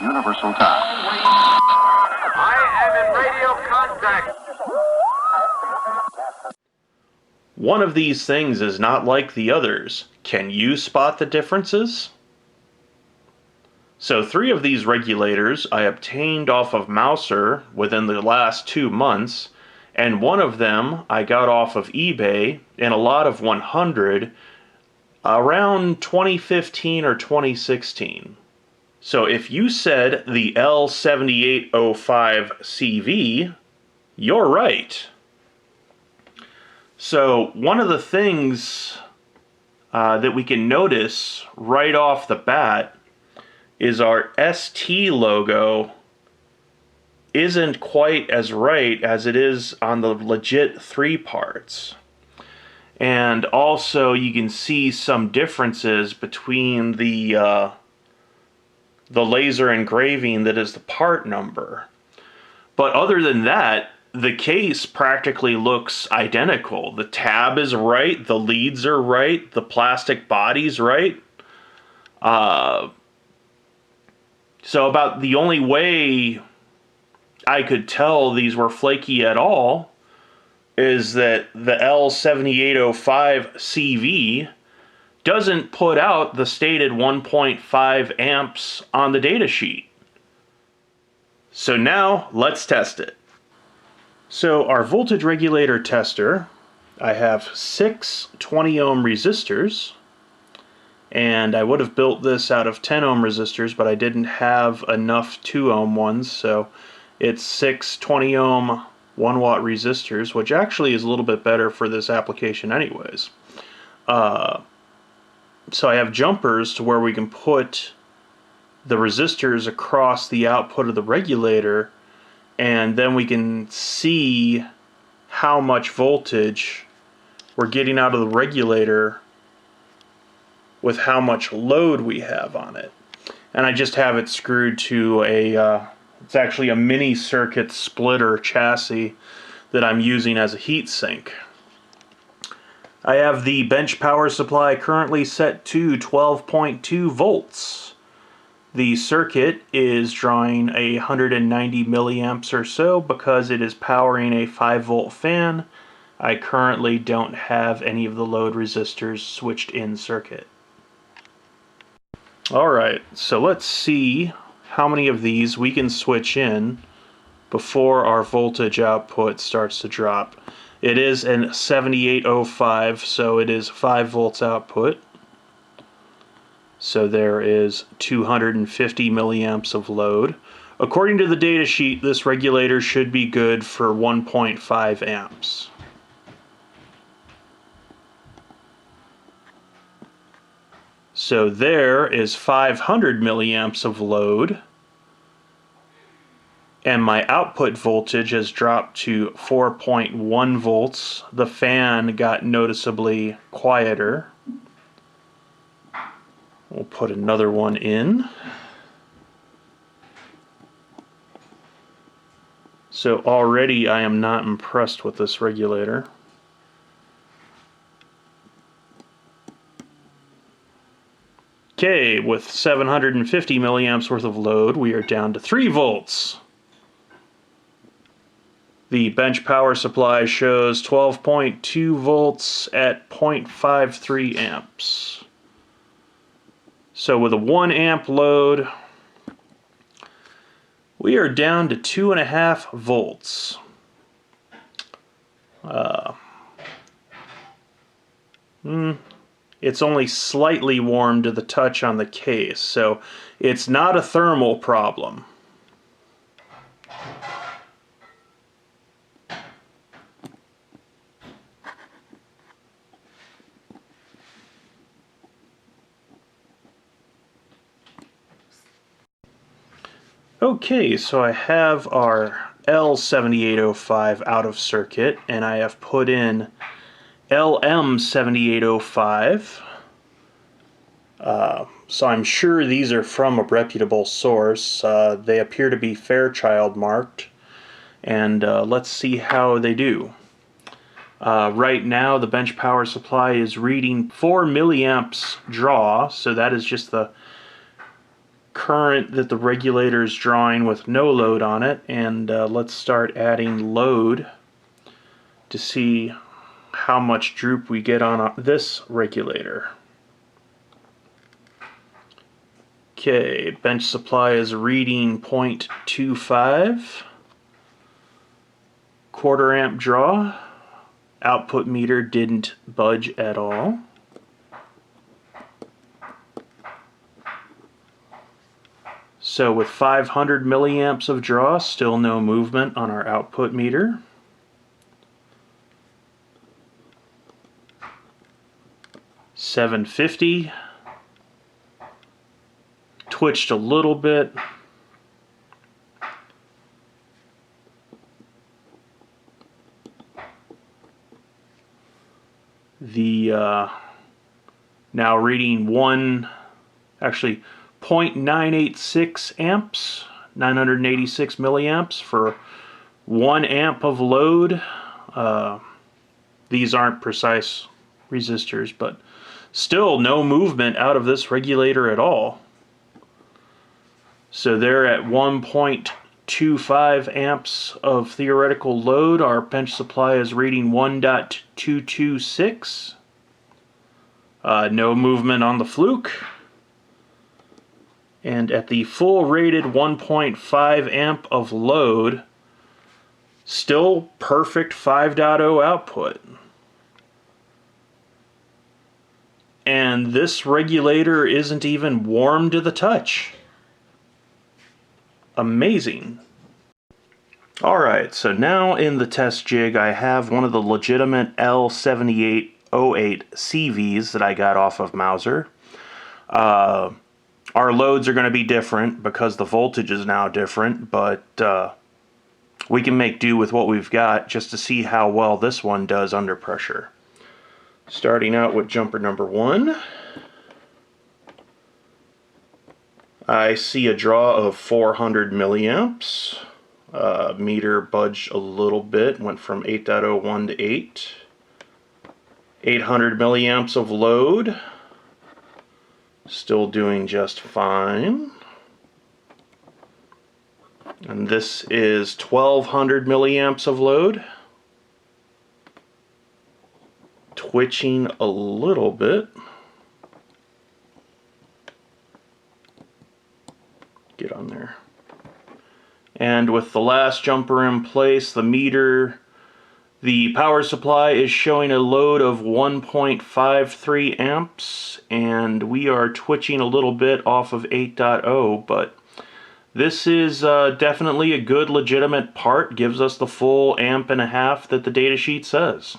Universal Time. I am in radio contact. One of these things is not like the others. Can you spot the differences? So 3 of these regulators I obtained off of Mouser within the last 2 months, and one of them I got off of eBay in a lot of 100 around 2015 or 2016. So if you said the L7805CV, you're right. So one of the things that we can notice right off the bat is our ST logo isn't quite as right as it is on the legit 3 parts. And also you can see some differences between the laser engraving that is the part number. But other than that, the case practically looks identical. The tab is right, the leads are right, the plastic body's right. So about the only way I could tell these were flaky at all is that the L7805CV doesn't put out the stated 1.5 amps on the datasheet. So now let's test it. So our voltage regulator tester, I have 6 20 ohm resistors, and I would have built this out of 10 ohm resistors, but I didn't have enough 2 ohm ones, so it's 6 20 ohm 1 watt resistors, which actually is a little bit better for this application anyways. So I have jumpers to where we can put the resistors across the output of the regulator, and then we can see how much voltage we're getting out of the regulator with how much load we have on it. And I just have it screwed to it's actually a mini circuit splitter chassis that I'm using as a heat sink. I have the bench power supply currently set to 12.2 volts. The circuit is drawing 190 milliamps or so because it is powering a 5 volt fan. I currently don't have any of the load resistors switched in circuit. Alright, so let's see how many of these we can switch in before our voltage output starts to drop. It is an 7805, so it is 5 volts output. So there is 250 milliamps of load. According to the data sheet, this regulator should be good for 1.5 amps. So there is 500 milliamps of load, and my output voltage has dropped to 4.1 volts. The fan got noticeably quieter. We'll put another one in. So already I am not impressed with this regulator. Okay, with 750 milliamps worth of load, we are down to 3 volts. The bench power supply shows 12.2 volts at 0.53 amps. So with a 1 amp load, we are down to 2.5 volts. It's only slightly warm to the touch on the case, so it's not a thermal problem. Okay, so I have our L7805 out of circuit, and I have put in LM7805. So I'm sure these are from a reputable source. They appear to be Fairchild marked, and let's see how they do. Right now the bench power supply is reading 4 milliamps draw, so that is just the current that the regulator is drawing with no load on it, and let's start adding load to see how much droop we get on this regulator. Okay, bench supply is reading 0.25, quarter amp draw, output meter didn't budge at all. So with 500 milliamps of draw, still no movement on our output meter. $750. Twitched a little bit. The now reading 0.986 amps, 986 milliamps for 1 amp of load. These aren't precise resistors, but still no movement out of this regulator at all. So they're at 1.25 amps of theoretical load. Our bench supply is reading 1.226. No movement on the fluke. And at the full rated 1.5 amp of load, still perfect 5.0 output. And this regulator isn't even warm to the touch. Amazing. Alright, so now in the test jig I have one of the legitimate L7805CVs that I got off of Mauser. Our loads are going to be different because the voltage is now different, but we can make do with what we've got just to see how well this one does under pressure. Starting out with jumper number 1. I see a draw of 400 milliamps. Meter budged a little bit, went from 8.01 to 8. 800 milliamps of load. Still doing just fine. And this is 1200 milliamps of load. Twitching a little bit. Get on there. And with the last jumper in place, the power supply is showing a load of 1.53 amps, and we are twitching a little bit off of 8.0, but this is definitely a good legitimate part, gives us the full 1.5 amp that the datasheet says.